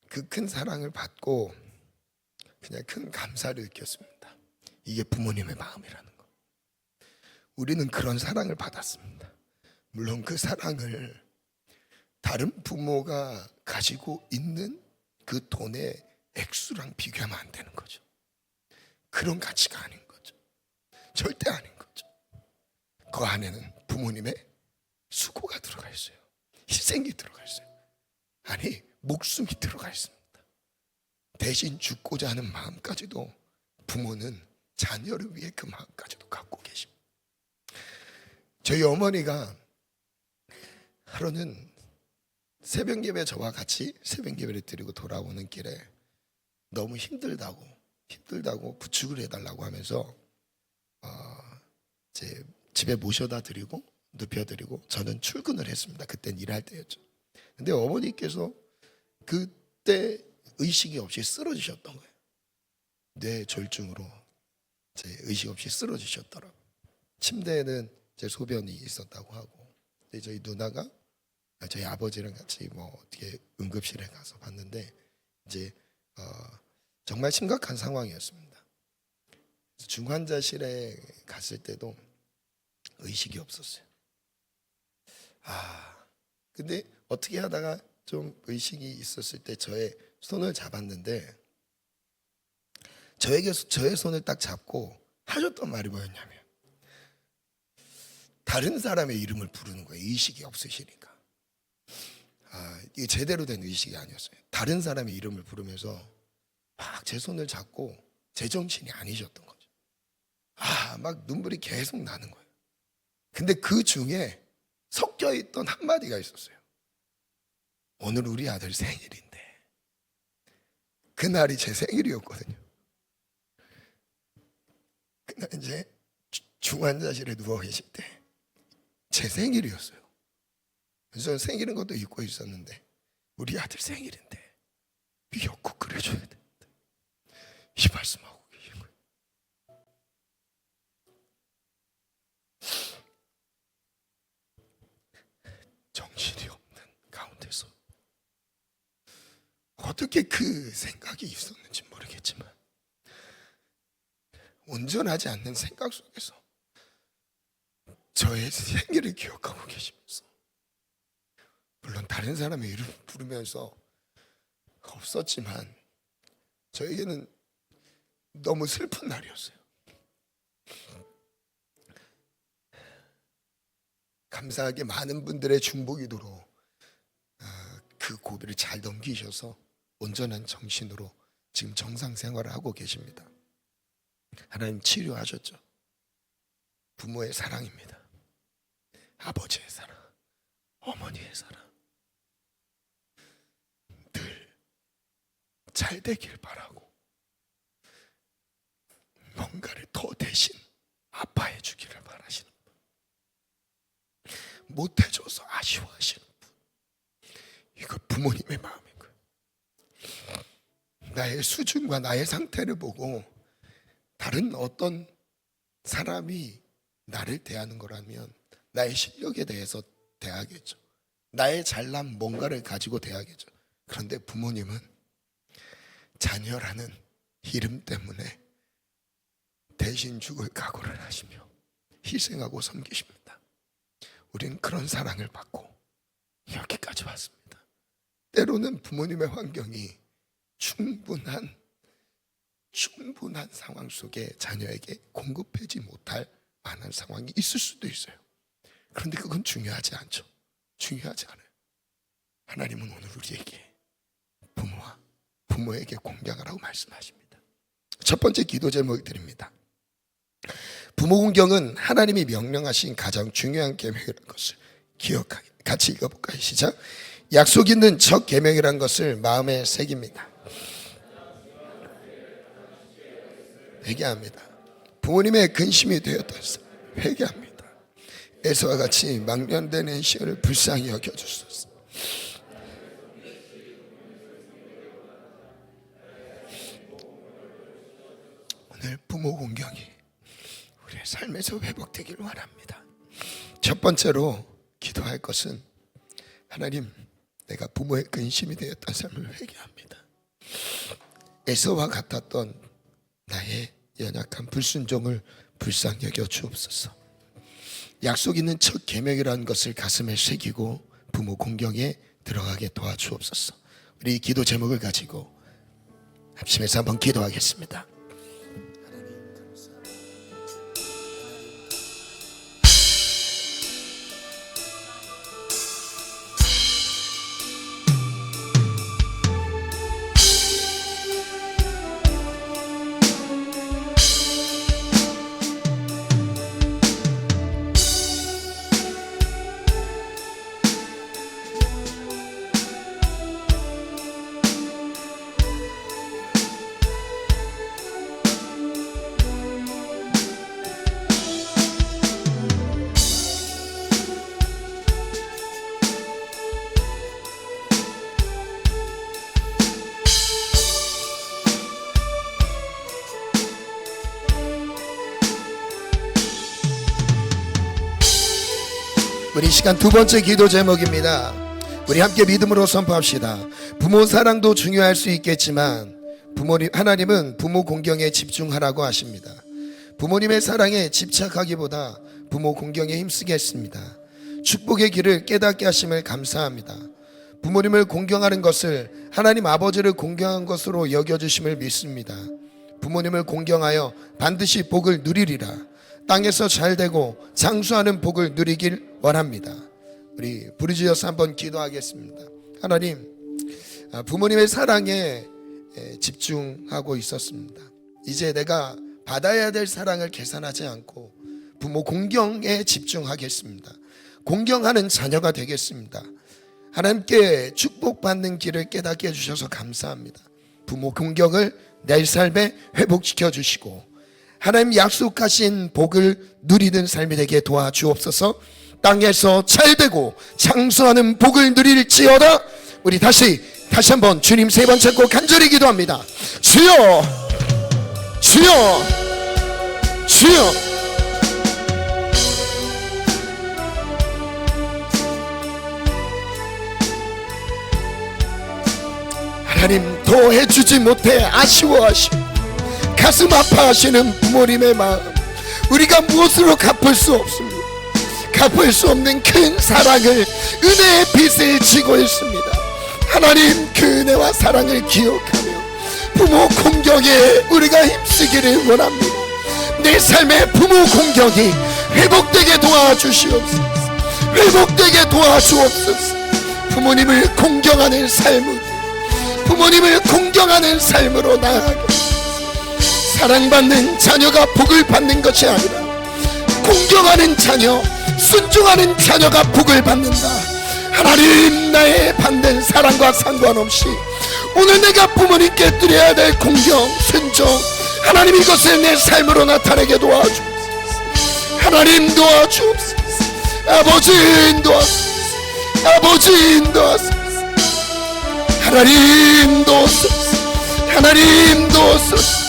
그 큰 사랑을 받고 그냥 큰 감사를 느꼈습니다. 이게 부모님의 마음이라는 거. 우리는 그런 사랑을 받았습니다. 물론 그 사랑을 다른 부모가 가지고 있는 그 돈의 액수랑 비교하면 안 되는 거죠. 그런 가치가 아닌 거죠. 절대 아닌 거죠. 그 안에는 부모님의 수고가 들어가 있어요. 희생이 들어가 있어요. 아니, 목숨이 들어가 있습니다. 대신 죽고자 하는 마음까지도 부모는 자녀를 위해 그 마음까지도 갖고 계십니다. 저희 어머니가 하루는 새벽 예배 저와 같이 새벽 예배를 드리고 돌아오는 길에 너무 힘들다고 부축을 해달라고 하면서 제 집에 모셔다 드리고 눕혀드리고 저는 출근을 했습니다. 그땐 일할 때였죠. 근데 어머니께서 그때 의식이 없이 쓰러지셨던 거예요. 뇌졸중으로 의식 없이 쓰러지셨더라고요. 침대에는 제 소변이 있었다고 하고 저희 누나가 저희 아버지랑 같이 뭐 어떻게 응급실에 가서 봤는데 이제 정말 심각한 상황이었습니다. 중환자실에 갔을 때도 의식이 없었어요. 근데 어떻게 하다가 좀 의식이 있었을 때 저의 손을 잡았는데, 저의 손을 딱 잡고 하셨던 말이 뭐였냐면, 다른 사람의 이름을 부르는 거예요. 의식이 없으시니까. 이게 제대로 된 의식이 아니었어요. 다른 사람의 이름을 부르면서 막 제 손을 잡고 제정신이 아니셨던 거죠. 막 눈물이 계속 나는 거예요. 근데 그 중에 섞여 있던 한마디가 있었어요. 오늘 우리 아들 생일인데. 그날이 제 생일이었거든요. 그날 이제 중환자실에 누워 계실 때 제 생일이었어요. 그래서 생일인 것도 잊고 있었는데, 우리 아들 생일인데 미역국 끓여줘야 된다, 이 말씀하고 계신 거예요. 정신이 없는 가운데서 어떻게 그 생각이 있었는지 모르겠지만, 온전하지 않는 생각 속에서 저의 생일을 기억하고 계시면서, 물론 다른 사람의 이름 부르면서 없었지만 저에게는 너무 슬픈 날이었어요. 감사하게 많은 분들의 중보기도로 그 고비를 잘 넘기셔서 온전한 정신으로 지금 정상 생활을 하고 계십니다. 하나님 치료하셨죠. 부모의 사랑입니다. 아버지의 사랑, 어머니의 사랑, 늘 잘 되길 바라고 뭔가를 더 대신 아파해 주기를 바라시는 분, 못해줘서 아쉬워하시는 분, 이거 부모님의 마음인 거예요. 나의 수준과 나의 상태를 보고 다른 어떤 사람이 나를 대하는 거라면 나의 실력에 대해서 대하겠죠. 나의 잘난 뭔가를 가지고 대하겠죠. 그런데 부모님은 자녀라는 이름 때문에 대신 죽을 각오를 하시며 희생하고 섬기십니다. 우리는 그런 사랑을 받고 여기까지 왔습니다. 때로는 부모님의 환경이 충분한 상황 속에 자녀에게 공급하지 못할 만한 상황이 있을 수도 있어요. 그런데 그건 중요하지 않죠. 중요하지 않아요. 하나님은 오늘 우리에게 부모와 부모에게 공경을 하고 말씀하십니다. 첫 번째 기도 제목을 드립니다. 부모 공경은 하나님이 명령하신 가장 중요한 계명이라는 것을 기억하게. 같이 읽어볼까요? 시작. 약속 있는 첫 계명이라는 것을 마음에 새깁니다. 회개합니다. 부모님의 근심이 되었던 사람 회개합니다. 에서와 같이 망령되는 시험을 불쌍히 여겨주소서. 오늘 부모 공경이 우리의 삶에서 회복되기를 원합니다. 첫 번째로 기도할 것은, 하나님, 내가 부모의 근심이 되었던 삶을 회개합니다. 에서와 같았던 나의 연약한 불순종을 불쌍히 여겨 주옵소서. 약속 있는 첫 계명이라는 것을 가슴에 새기고 부모 공경에 들어가게 도와주옵소서. 우리 기도 제목을 가지고 합심해서 한번 기도하겠습니다. 우리 시간 두 번째 기도 제목입니다. 우리 함께 믿음으로 선포합시다. 부모 사랑도 중요할 수 있겠지만 하나님은 부모 공경에 집중하라고 하십니다. 부모님의 사랑에 집착하기보다 부모 공경에 힘쓰게 했습니다. 축복의 길을 깨닫게 하심을 감사합니다. 부모님을 공경하는 것을 하나님 아버지를 공경한 것으로 여겨주심을 믿습니다. 부모님을 공경하여 반드시 복을 누리리라. 땅에서 잘되고 장수하는 복을 누리길 원합니다. 우리 부르짖어서 한번 기도하겠습니다. 하나님, 부모님의 사랑에 집중하고 있었습니다. 이제 내가 받아야 될 사랑을 계산하지 않고 부모 공경에 집중하겠습니다. 공경하는 자녀가 되겠습니다. 하나님께 축복받는 길을 깨닫게 해주셔서 감사합니다. 부모 공경을 내 삶에 회복시켜 주시고 하나님 약속하신 복을 누리는 삶이 되게 도와주옵소서. 땅에서 잘되고 장수하는 복을 누릴지어다. 우리 다시 한번 주님 세 번 찾고 간절히 기도합니다. 주여, 주여, 주여. 하나님, 더 해주지 못해 아쉬워하시고 가슴 아파하시는 부모님의 마음, 우리가 무엇으로 갚을 수 없습니다. 갚을 수 없는 큰 사랑을, 은혜의 빚을 지고 있습니다. 하나님, 그 은혜와 사랑을 기억하며 부모 공경에 우리가 힘쓰기를 원합니다. 내 삶의 부모 공경이 회복되게 도와주시옵소서. 회복되게 도와주옵소서. 부모님을 공경하는 삶으로, 부모님을 공경하는 삶으로 나아가 사랑받는 자녀가 복을 받는 것이 아니라 공경하는 자녀, 순종하는 자녀가 복을 받는다. 하나님, 나의 받는 사랑과 상관없이 오늘 내가 부모님께 드려야 될 공경, 순종, 하나님 이것을 내 삶으로 나타내게 도와주옵소서. 하나님 도와주옵소서. 아버지 인도하소서. 아버지 인도하소서. 하나님 도우소서. 하나님 도우소서.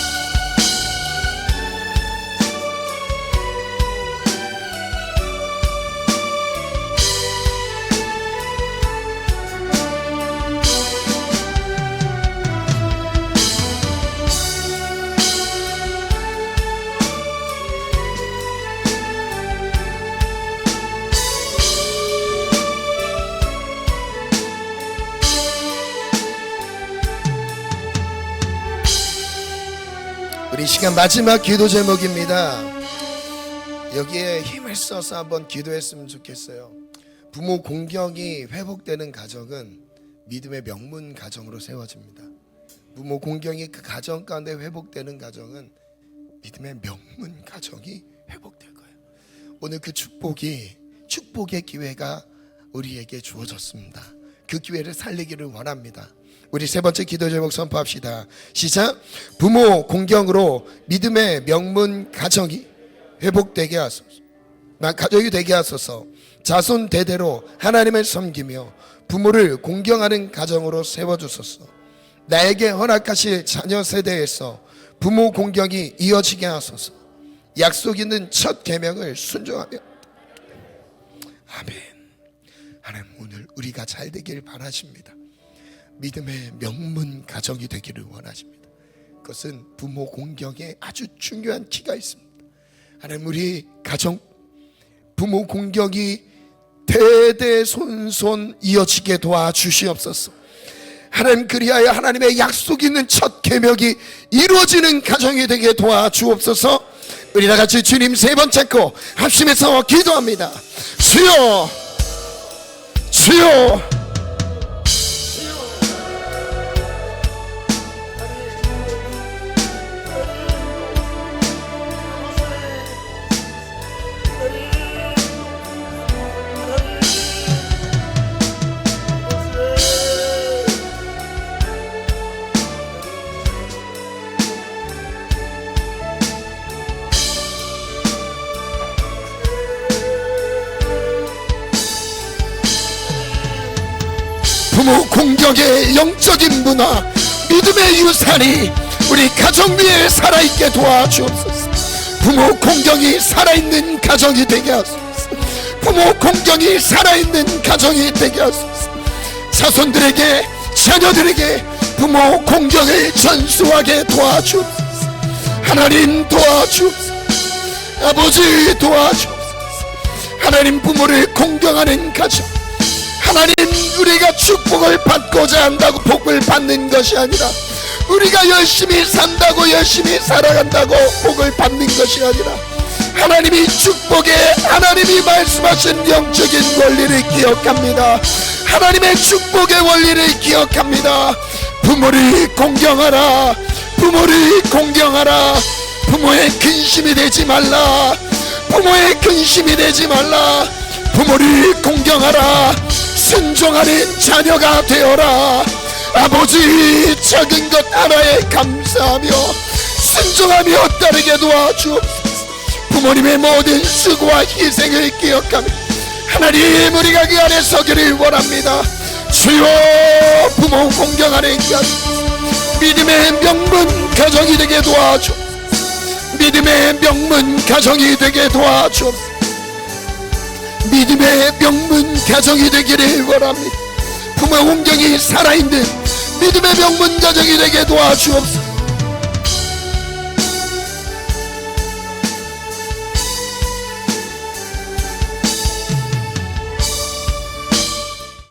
우리 시간 마지막 기도 제목입니다. 여기에 힘을 써서 한번 기도했으면 좋겠어요. 부모 공경이 회복되는 가정은 믿음의 명문 가정으로 세워집니다. 부모 공경이 그 가정 가운데 회복되는 가정은 믿음의 명문 가정이 회복될 거예요. 오늘 그 축복의 기회가 우리에게 주어졌습니다. 그 기회를 살리기를 원합니다. 우리 세 번째 기도 제목 선포합시다. 시작. 부모 공경으로 믿음의 명문 가정이 회복되게 하소서. 가정이 되게 하소서. 자손 대대로 하나님을 섬기며 부모를 공경하는 가정으로 세워주소서. 나에게 허락하실 자녀 세대에서 부모 공경이 이어지게 하소서. 약속 있는 첫 계명을 순종하며. 아멘. 하나님, 오늘 우리가 잘 되길 바라십니다. 믿음의 명문 가정이 되기를 원하십니다. 그것은 부모 공경에 아주 중요한 키가 있습니다. 하나님, 우리 가정 부모 공경이 대대손손 이어지게 도와주시옵소서. 하나님, 그리하여 하나님의 약속 있는 첫 계명이 이루어지는 가정이 되게 도와주옵소서. 우리 다같이 주님 세 번 찾고 합심해서 기도합니다. 주여, 주여. 부모 공경의 영적인 문화, 믿음의 유산이 우리 가정 위에 살아있게 도와주옵소서. 부모 공경이 살아있는 가정이 되게 하소서. 부모 공경이 살아있는 가정이 되게 하소서. 자손들에게, 자녀들에게 부모 공경을 전수하게 도와주옵소서. 하나님 도와주옵소서. 아버지 도와주옵소서. 하나님, 부모를 공경하는 가정, 하나님, 우리가 축복을 받고자 한다고 복을 받는 것이 아니라 우리가 열심히 산다고 열심히 살아간다고 복을 받는 것이 아니라 하나님이 축복에, 하나님이 말씀하신 영적인 원리를 기억합니다. 하나님의 축복의 원리를 기억합니다. 부모를 공경하라. 부모를 공경하라. 부모의 근심이 되지 말라. 부모의 근심이 되지 말라. 부모를 공경하라. 순종하는 자녀가 되어라. 아버지, 작은 것 하나에 감사하며 순종하며 따르게 도와주옵소서. 부모님의 모든 수고와 희생을 기억하며 하나님, 우리가 그 안에 서기를 원합니다. 주여, 부모 공경하는 것, 믿음의 명문 가정이 되게 도와줘. 믿음의 명문 가정이 되게 도와줘. 믿음의 명문 가정이 되기를 원합니다. 부모 공경이 살아있는 믿음의 명문 가정이 되게 도와주옵소서.